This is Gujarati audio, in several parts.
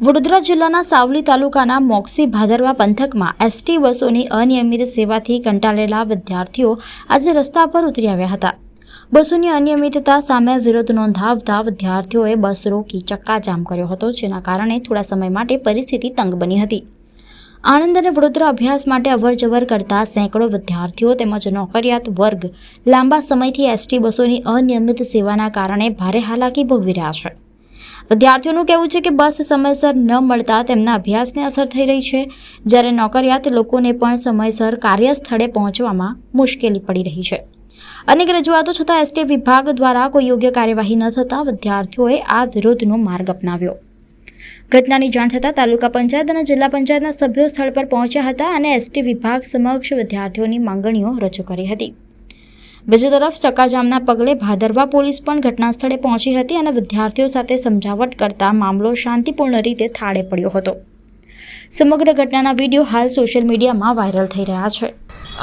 વડોદરા જિલ્લાના સાવલી તાલુકાના મોક્ષી ભાદરવા પંથકમાં એસટી બસોની અનિયમિત સેવાથી કંટાળેલા વિદ્યાર્થીઓ આજે રસ્તા પર ઉતરી આવ્યા હતા। બસોની અનિયમિતતા સામે વિરોધ નોંધાવતા વિદ્યાર્થીઓએ બસ રોકી ચક્કાજામ કર્યો હતો, જેના કારણે થોડા સમય માટે પરિસ્થિતિ તંગ બની હતી। આણંદ અને વડોદરા અભ્યાસ માટે અવરજવર કરતા સેંકડો વિદ્યાર્થીઓ તેમજ નોકરિયાત વર્ગ લાંબા સમયથી એસટી બસોની અનિયમિત સેવાના કારણે ભારે હાલાકી ભોગવી રહ્યા છે। વિદ્યાર્થીઓનું કહેવું છે કે બસ સમયસર ન મળતા તેમના અભ્યાસને અસર થઈ રહી છે, જ્યારે નોકરિયાત લોકોને પણ સમયસર કાર્યસ્થળે પહોંચવામાં મુશ્કેલી પડી રહી છે। અનેક રજૂઆતો છતાં એસટી વિભાગ દ્વારા કોઈ યોગ્ય કાર્યવાહી ન થતાં વિદ્યાર્થીઓએ આ વિરોધનો માર્ગ અપનાવ્યો। ઘટનાની જાણ થતાં તાલુકા પંચાયત અને જિલ્લા પંચાયતના સભ્યો સ્થળ પર પહોંચ્યા હતા અને એસટી વિભાગ સમક્ષ વિદ્યાર્થીઓની માંગણીઓ રજૂ કરી હતી। બીજી તરફ ચક્કાજામના પગલે ભાદરવા પોલીસ પણ ઘટના સ્થળે પહોંચી હતી અને વિદ્યાર્થીઓ સાથે સમજાવટ કરતા મામલો શાંતિપૂર્ણ રીતે થાળે પડ્યો હતો। સમગ્ર ઘટનાના વિડીયો હાલ સોશિયલ મીડિયામાં વાયરલ થઈ રહ્યા છે।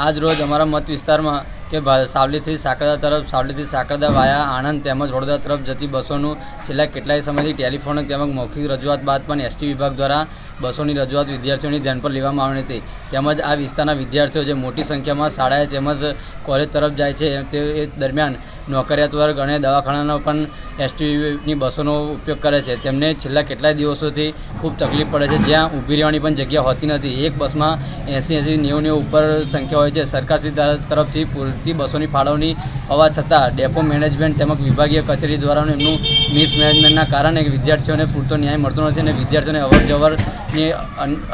આજ રોજ અમારા મત વિસ્તારમાં કે સાવલીથી સાકરદા તરફ, સાવલીથી સાકરદા વાયા આણંદ તેમજ વડોદરા તરફ જતી બસોનું છેલ્લા કેટલાય સમયથી ટેલિફોન તેમજ મૌખિક રજૂઆત બાદ પણ એસટી વિભાગ દ્વારા બસોની રજૂઆત વિદ્યાર્થીઓની ધ્યાન પર લેવામાં આવી હતી। તેમજ આ વિસ્તારના વિદ્યાર્થીઓ જે મોટી સંખ્યામાં શાળાએ તેમજ કોલેજ તરફ જાય છે તે દરમિયાન નોકરિયાત વર્ગ અને દવાખાનાનો પણ એસટીની બસોનો ઉપયોગ કરે છે, તેમને છેલ્લા કેટલાય દિવસોથી ખૂબ તકલીફ પડે છે, જ્યાં ઊભી રહેવાની પણ જગ્યા હોતી નથી। એક બસમાં 80-90 ઉપર સંખ્યા હોય છે। સરકારશ્રી તરફથી પૂરતી બસોની ફાળવણી હોવા છતાં ડેપો મેનેજમેન્ટ તેમજ વિભાગીય કચેરી દ્વારા એમનું મિસમેનેજમેન્ટના કારણે વિદ્યાર્થીઓને પૂરતો ન્યાય મળતો નથી અને વિદ્યાર્થીઓને અવરજવરની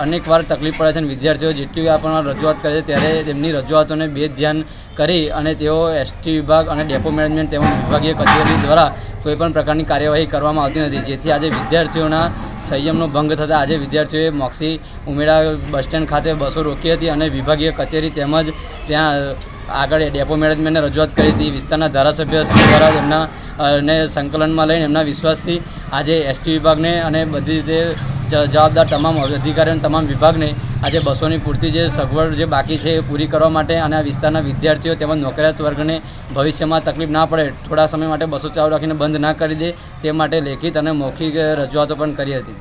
અનેકવાર તકલીફ પડે છે અને વિદ્યાર્થીઓ જેટલી પણ રજૂઆત કરે છે ત્યારે તેમની રજૂઆતોને બેધ્યાન કરી અને તેઓ એસટી વિભાગ અને ડેપો મેનેજમેન્ટ તેમજ વિભાગીય કચેરી દ્વારા કોઈપણ પ્રકારની કાર્યવાહી કરવામાં આવતી નથી, જેથી આજે વિદ્યાર્થીઓના સંયમનો ભંગ થતાં આજે વિદ્યાર્થીઓએ મોક્ષી ઉમેરા બસ સ્ટેન્ડ ખાતે બસો રોકી હતી અને વિભાગીય કચેરી તેમજ ત્યાં આગળ ડેપો મેનેજમેન્ટને રજૂઆત કરી હતી। વિસ્તારના ધારાસભ્ય દ્વારા તેમના ને સંકલનમાં લઈને એમના વિશ્વાસથી આજે એસટી વિભાગને અને બધી રીતે જવાબદાર તમામ અધિકારીઓ અને તમામ વિભાગને આજે બસોની પૂરતી જે સગવડ જે બાકી છે એ પૂરી કરવા માટે અને આ વિસ્તારના વિદ્યાર્થીઓ તેમજ નોકરિયાત વર્ગને ભવિષ્યમાં તકલીફ ના પડે, થોડા સમય માટે બસો ચાલુ રાખીને બંધ ના કરી દે તે માટે લેખિત અને મૌખિક રજૂઆતો પણ કરી હતી।